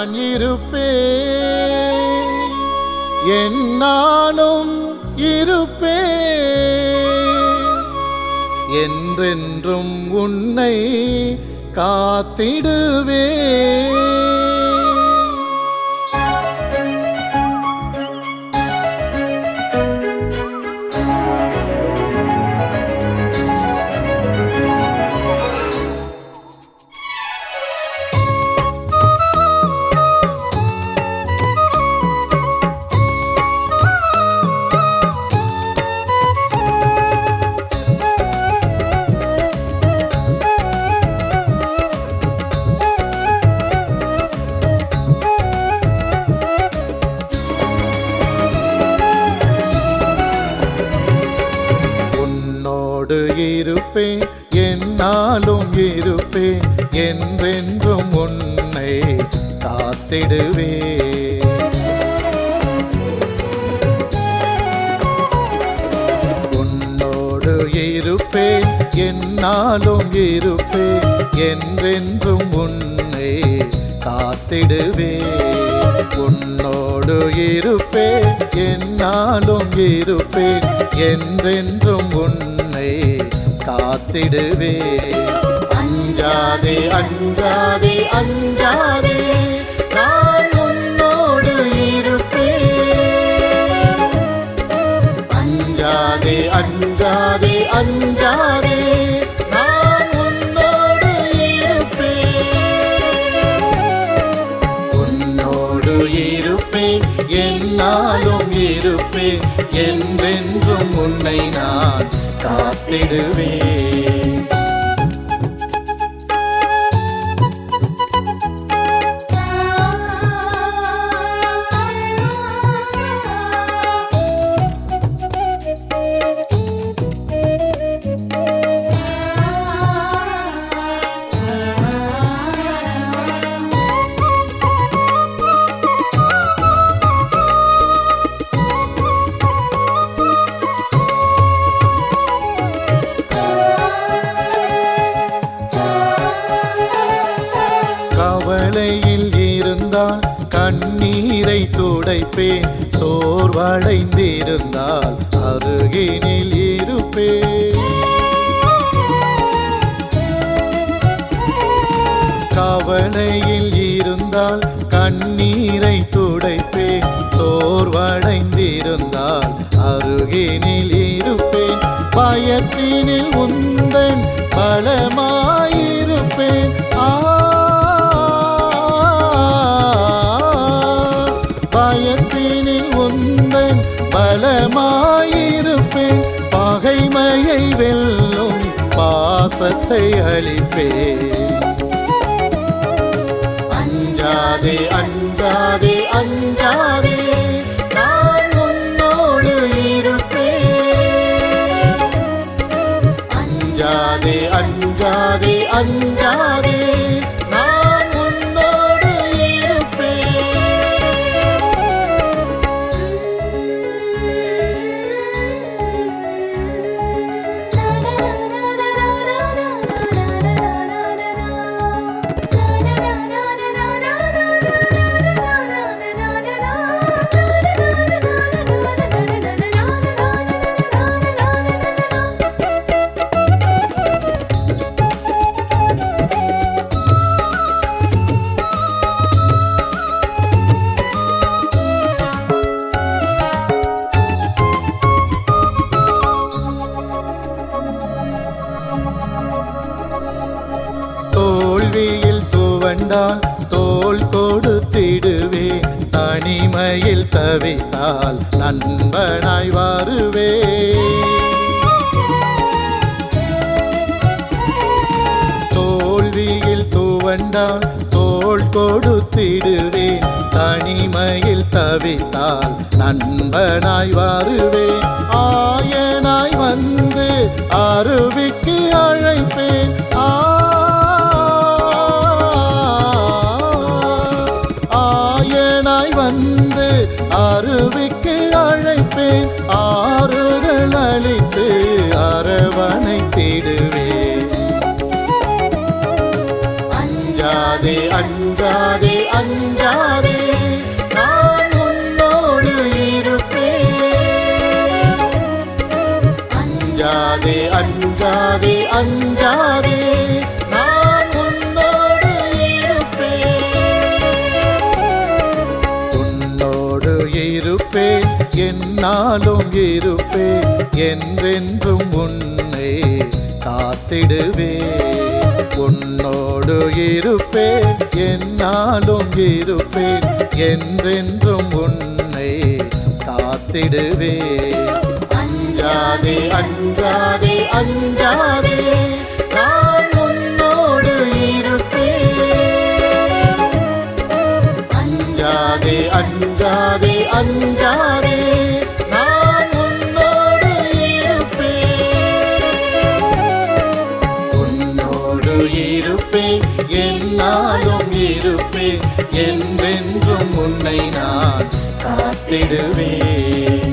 நான் இருப்பேன், என்னாலும் இருப்பேன், என்றென்றும் உன்னை காத்திடுவேன். இருப்பேன், என்னாலும் இருப்பேன், என்றென்றும் உன்னை காத்திடுவேன். உன்னோடு இருப்பேன், என்னாலும் இருப்பேன், என்றென்றும் உன்னை காத்திடுவேன். உன்னோடு இருப்பேன், என்னாலும் இருப்பேன், என்றென்றும் உன்னை காத்திடுவேன். அஞ்சாதே அஞ்சாதே அஞ்சாதே, நான் உன்னோடு இருப்பேன். அஞ்சாதே அஞ்சாதே அஞ்சாதே, நான் உன்னோடு இருப்பேன். உன்னோடு இருப்பேன், என்னாலும் இருப்பேன், என்றென்றும் உன்னை நான் காத்திடுவேன். கவலையில் இருந்தால் கண்ணீரை துடைப்பேன், சோர்வடைந்திருந்தால் அருகினில் இருப்பேன். கவலையில் இருந்தால் கண்ணீரை துடைப்பேன், சோர்வடைந்திருந்தால் அருகினில் இருப்பேன். பயத்தினில் உந்தன் பலமாயிருப்பேன். பயத்தினில் உந்தன் பலமாயிருப்பேன். பகைமையை வெல்லும் பாசத்தை அளிப்பேன். அஞ்சாதே அஞ்சாதே அஞ்சாதே, நான் உன்னோடு இருப்பேன். அஞ்சாதே அஞ்சாதே அஞ்சாதே, நான் உன்னோடு இருப்பேன். தோல்வியில் துவண்டால் தோள் கொடுத்திடுவேன், தனிமையில் தவித்தால் நண்பனாய் வருவேன். தோல்வியில் துவண்டால் தோள் கொடுத்திடுவேன், தனிமையில் தவித்தால் நண்பனாய் வருவேன். ஆயனாய் வந்து அருவிக்கு அழைப்பேன். ஆயனாய் வந்து அருவிக்கு அழைப்பேன். ஆறுதல் அளித்து அரவணைத்திடுவேன். அஞ்சாதே அஞ்சாதே அஞ்சா அஞ்சாதே அஞ்சாதே அஞ்சாதே நான் உன்னோடு இருப்பேன் உன்னோடு இருப்பேன் என்னாலும் இருப்பேன் என்றென்றும் உன்னை காத்திடுவேன் உன்னோடு இருப்பேன் என்னாலும் இருப்பேன் என்றென்றும் உன்னை காத்திடுவேன் அஞ்சாதே அஞ்சாதே அஞ்சாதே நான் உன்னோடு இருப்பேன் அஞ்சாதே அஞ்சாதே அஞ்சாதே நான் உன்னோடு இருப்பேன் உன்னோடு இருப்பேன் என்னாலும் இருப்பேன் என்றென்றும் உன்னை நான் காத்திடுவேன்